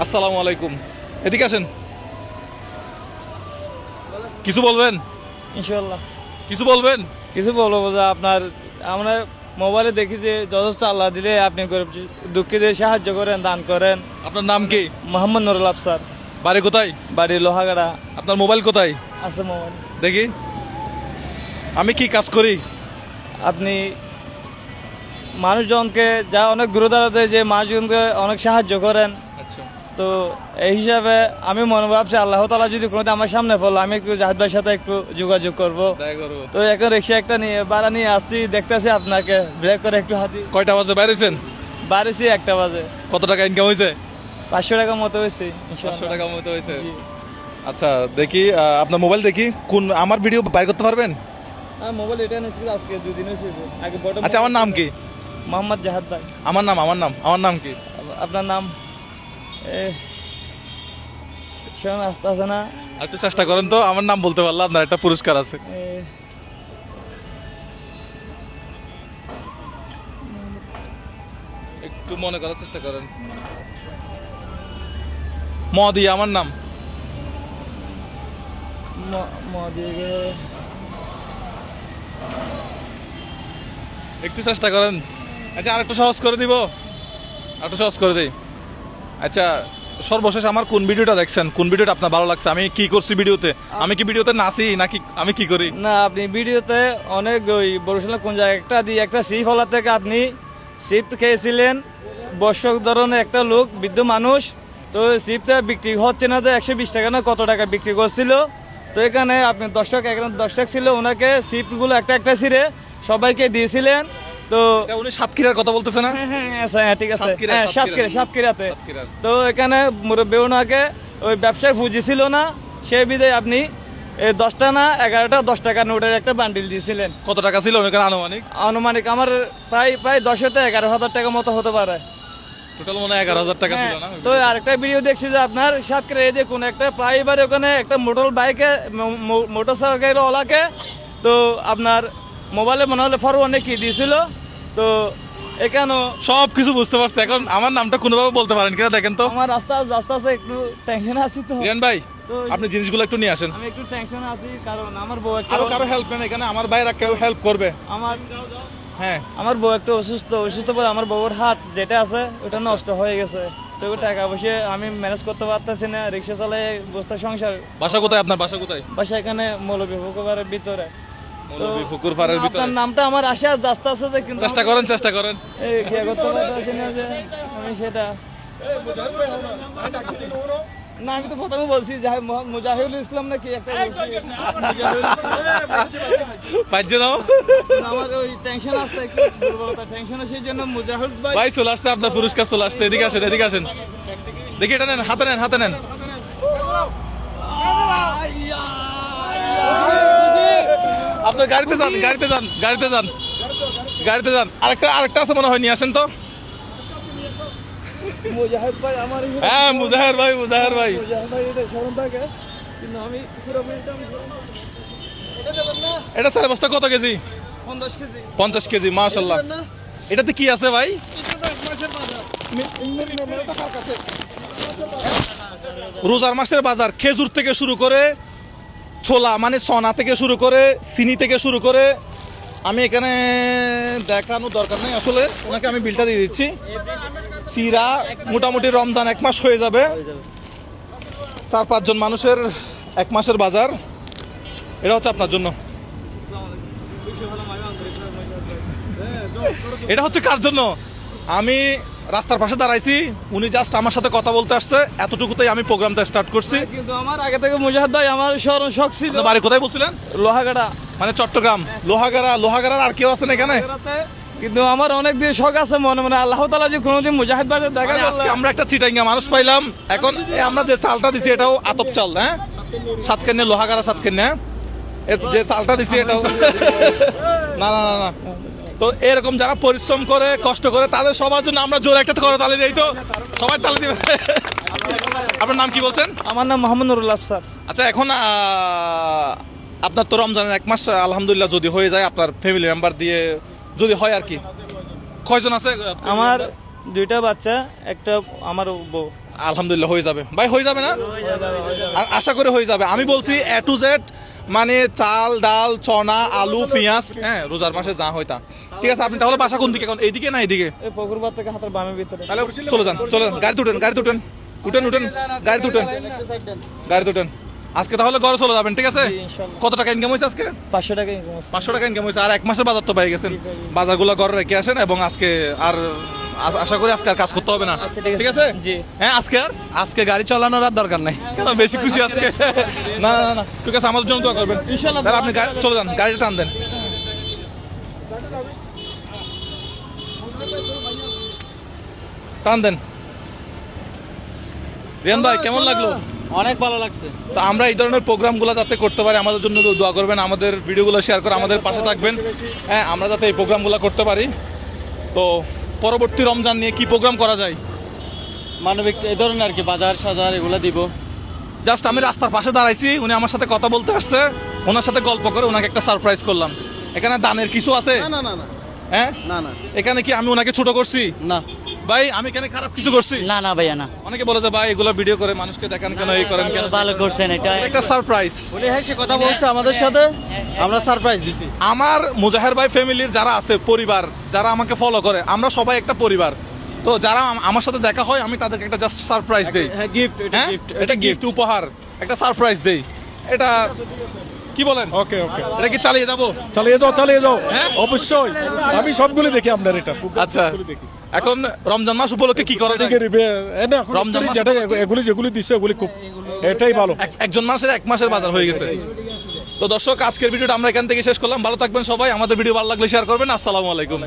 আসসালামু আলাইকুম। এদিকে আসেন, কিছু বলবেন? ইনশাল্লাহ কিছু বলবেন? কিছু বলবো যে আপনার আমরা মোবাইলে দেখি যে যথেষ্ট আল্লাহ দিলে আপনি দুঃখীদের সাহায্য করেন, দান করেন। আপনার নাম কি? মোহাম্মদ নুরুল আফসার, বাড়ি কোথায়? বাড়ি লোহাগাড়া। আপনার মোবাইল কোথায়? আছে মোবাইল। দেখি আমি কি কাজ করি। আপনি মানুষজনকে যা অনেক দূরে দাঁড়াতে যে মানুষজনকে অনেক সাহায্য করেন, আচ্ছা, তো এই হিসাবে আমি মনে ভাবছি আল্লাহ তাআলা যদি কোনোদিন আমার সামনে পড়লো আমি একটু জাহিদ ভাইয়ের সাথে একটু যোগাযোগ করব। তো এখন রিক্সা একটা নিয়ে ভাড়া নিয়ে আসছি, দেখতেছি আপনাকে ব্রেক করে একটু হাতি। কয়টা বাজে বাইরেছেন? বাড়িছি 1টা বাজে। কত টাকা ইনকাম হয়েছে? 500 টাকা মতো হয়েছে। 500 টাকা মতো হয়েছে। জি। আচ্ছা দেখি আপনার মোবাইল দেখি, কোন আমার ভিডিও বাইর করতে পারবেন? মোবাইল এটা নিয়েছি আজকে 2 দিন হয়েছে। আগে বড়। আচ্ছা আমার নাম কি? মোহাম্মদ জাহাদ ভাই। আমার নাম কি? আপনার নাম শোন আসতে আছে না? আর একটু চেষ্টা করেন তো, আমার নাম বলতে পারলে আপনার একটা পুরস্কার আছে। একটু মনে করার চেষ্টা করেন। মদি আমার নাম। একটু চেষ্টা করেন। আচ্ছা আর একটু সহজ করে দিব, একটু সহজ করে দিই। আচ্ছা সর্বশেষ আমার কোন ভিডিওটা দেখছেন, কোন ভিডিওটা আপনার ভালো লাগছে? আমি কি করছি ভিডিওতে? আমি কি ভিডিওতে নাচি নাকি আমি কি করি? না, আপনি ভিডিওতে অনেক ওই বরিশালের কোন জায়গা একটা দিয়ে একটা ফলা থেকে আপনি সিফট খেয়েছিলেন। বর্ষক ধরনের একটা লোক, বৃদ্ধ মানুষ, তো সিফটটা বিক্রি হচ্ছে না, তো 120 টাকা না কত টাকা বিক্রি করছিল। তো এখানে আপনি দর্শক ছিল, ওনাকে সিফটগুলো একটা একটা ছিঁড়ে সবাইকে দিয়েছিলেন। তো উনি সাতক্ষীরার কথা বলতেছে না? হ্যাঁ ঠিক আছে, সাতক্ষীরাতে। তো এখানে মুরব্বী ওনাকে ওই ব্যবসায় পুঁজি ছিল না, সেই বিধে আপনি 10টা না 11টা 10 টাকা নোটের একটা বান্ডিল দিয়েছিলেন। কত টাকা ছিল ওখানে আনুমানিক? আনুমানিক আমার প্রায় 10-11 হাজার টাকা মতো হতে পারে। টোটাল মনে হয় 11,000 টাকা ছিল না? তো আরেকটা ভিডিও দেখছি যে আপনার সাতক্ষীরা এই যে কোন একটা প্রায় এবার ওখানে একটা মোটরসাইকেল ওলাকে তো আপনার মোবাইলে মনে হলে ফরওয়ার্ডে কি দিয়েছিল। তো এখানেও সব কিছু বুঝতে পারছি। এখন আমার নামটা কোনোভাবে বলতে পারেন কিনা দেখেন তো। আমার আস্তে আস্তে একটু টেনশন আছি। তো রিয়ান ভাই আপনি জিনিসগুলো একটু নিয়ে আসেন। আমি একটু টেনশন আছি কারণ আমার বউ একটা আরো কারো হেল্প নেন এখানে, আমার ভাইরা কেউ হেল্প করবে। হ্যাঁ আমার বউ একটু অসুস্থ বলে আমার বউর হাত যেটা আছে ওটা নষ্ট হয়ে গেছে। তো টাকা পয়সা আমি ম্যানেজ করতে পারতেছি না, রিক্সা চালাই বস্তা সংসার। বাসা কোথায় আপনার? বাসা কোথায়? বাসা এখানে মৌলভীপুরের ভিতরে। মৌলভীপুর পাড়ের ভিতরে। আপনার নামটা আমার আশা আস্তে আস্তে, কিন্তু চেষ্টা করেন। এই কি করতে পারতেছি না যে আমি সেটা। না আমি তো প্রথমে বলছি মুজাহিদুল ইসলাম নাকি একটা আমার ওই টেনশন আছে, একটু দুর্বলতা টেনশন আছে, সেই জন্য মুজাহিদ ভাই চলে আসছে, আপনার পুরস্কার চলে আসছে। এদিকে আসেন দেখি, এটা নেন, হাতে নেন। আপনার গাড়িতে যান। আরেকটা আছে মনে হয়, নিয়ে আসেন তো। হ্যাঁ মুজাহির ভাই। এটা স্যার বস্তা কত কেজি? 50 কেজি। মাশাআল্লাহ। এটাতে কি আছে ভাই? রোজার মাসের বাজার, খেজুর থেকে শুরু করে ছোলা মানে সোনা থেকে শুরু করে চিনি থেকে শুরু করে, আমি এখানে দেখানো দরকার নেই আসলে, ওনাকে আমি বিলটা দিয়ে দিচ্ছি। চিরা মোটামুটি রমজান 1 মাস হয়ে যাবে, 4-5 জন মানুষের 1 মাসের বাজার। এটা হচ্ছে আপনার জন্য। এটা হচ্ছে কার জন্য? আমি রাস্তার পাশে দাঁড়াইছি, উনি জাস্ট আমার সাথে কথা বলতে আসছে, এতটুকুতেই আমি প্রোগ্রামটা স্টার্ট করছি। কিন্তু আমার আগে থেকে মুজাহিদ ভাই আমার স্মরণ শখ ছিল। বাড়ি কোথায় বলছিলেন? লোহাগাড়া, মানে চট্টগ্রাম। লোহাগাড়ার আর কেউ আছেন এখানে? কিন্তু আমার অনেক দিন শখ আছে মনে আল্লাহ তাআলা যে কোনোদিন মুজাহিদ ভাই দেখা আজকে আমরা একটা চিটাঙ্গা মানুষ পাইলাম। এখন আমরা যে চালটা দিছি এটাও আতপ চাল, হ্যাঁ, সাতকান্যা লোহাগাড়া সাতকান্যা, যে চালটা দিছি এটাও না। তো এরকম যারা পরিশ্রম করে কষ্ট করে তাদের সবার জন্য আমরা জোরে একটা করে তালি দিই, তো সবাই তালি দিবে। আপনার নাম কি বলছেন? আমার নাম মোহাম্মদ নুরুল আফসার। আচ্ছা এখন আপনার তো রমজানের 1 মাস আলহামদুলিল্লাহ যদি হয়ে যায়, আপনার ফ্যামিলি মেম্বার দিয়ে যদি হয় আর কি, কয়জন আছে? আমার 2টা বাচ্চা, একটা আমার বউ। আলহামদুলিল্লাহ হয়ে যাবে ভাই, হয়ে যাবে না? আশা করে হয়ে যাবে। আমি বলছি A to Z, মানে চাল ডাল চনা আলু পেঁয়াজ, হ্যাঁ রোজার মাসে যা হয় তা। ঠিক আছে, আপনি তাহলে বাসা কোন দিকে, এখন এইদিকে না এইদিকে? এই পুকুরপাড় থেকে হাতের বামের ভিতরে। তাহলে চলে যান, চলে যান, গাড়িতে উঠেন, গাড়িতে উঠেন, উঠেন উঠেন, গাড়িতে উঠেন, গাড়িতে উঠেন। আজকে তাহলে ঘরে চলে যাবেন, ঠিক আছে? ইনশাল্লাহ। কত টাকা ইনকাম হয়েছে আজকে? 500 টাকা ইনকাম আছে। 500 টাকা ইনকাম হয়েছে, আর এক মাসের বাজার তো পেয়ে গেছেন। বাজারগুলো ঘরে রেখে আসেন এবং আজকে আর আশা করি আজকে আর কাজ করতে হবে না। আচ্ছা, ঠিক আছে। ঠিক আছে জি। হ্যাঁ, আজকে গাড়ি চালানোর আর দরকার নাই, কেন বেশি খুশি আজকে। না না না, ঠিক আছে, আমাদের জন্য দোয়া করবেন ইনশাল্লাহ। তাহলে আপনি চলে যান, গাড়িটা টান দেন। টান দেন। রিয়ান ভাই কেমন লাগলো? অনেক ভালো লাগছে। তো আমরা এই ধরনের প্রোগ্রামগুলো যাতে করতে পারি, আমাদের জন্য দোয়া করবেন, আমাদের ভিডিওগুলো শেয়ার করে আমাদের পাশে থাকবেন। হ্যাঁ, আমরা যাতে এই প্রোগ্রামগুলো করতে পারি। তো পরবর্তী রমজান নিয়ে কি প্রোগ্রাম করা যায়? মানবিক এই ধরনের আর কি, বাজার সাজার এগুলো দিব। জাস্ট আমি রাস্তার পাশে দাঁড়াইছি, উনি আমার সাথে কথা বলতে আসছে, ওনার সাথে গল্প করে ওনাকে একটা সারপ্রাইজ করলাম। এখানে দানের কিছু আছে? না না না না হ্যাঁ, না না এখানে কি আমি ওনাকে ছোট করছি? না ভাই আমি এখানে খারাপ কিছু করছি? না না ভাইয়া না, অনেকে বলে যে ভাই এগুলো ভিডিও করে মানুষকে দেখান কেন, এই করেন কেন? ভালো করছেন, এটা একটা সারপ্রাইজ। বলি হ্যাঁ, সে কথা বলছে আমাদের সাথে, আমরা সারপ্রাইজ দিছি। আমার মুজাহের ভাই ফ্যামিলির যারা আছে, পরিবার যারা আমাকে ফলো করে, আমরা সবাই একটা পরিবার। তো যারা আমার সাথে দেখা হয়, আমি তাদেরকে একটা জাস্ট সারপ্রাইজ দেই। হ্যাঁ, গিফট, এটা হ্যাঁ, গিফট, এটা গিফট, উপহার, একটা সারপ্রাইজ দেই। এটা কি বলেন? ওকে ওকে, এটা কি চালিয়ে যাব? চালিয়ে যাও হ্যাঁ? অবশ্যই। আমি সবগুলো দেখি আপনার এটা আচ্ছা, এখন রমজান মাস উপলক্ষে কি করা যায়? রমজান রমজান মাস- যেটা এগুলি যেগুলি দিছে ওগুলি খুব এটাই ভালো। একজন মাসের এক মাসের বাজার হয়ে গেছে। তো দর্শক, আজকের ভিডিওটা আমরা এখান থেকে শেষ করলাম। ভালো থাকবেন সবাই, আমাদের ভিডিও ভালো লাগলে শেয়ার করবেন। আসসালামু আলাইকুম।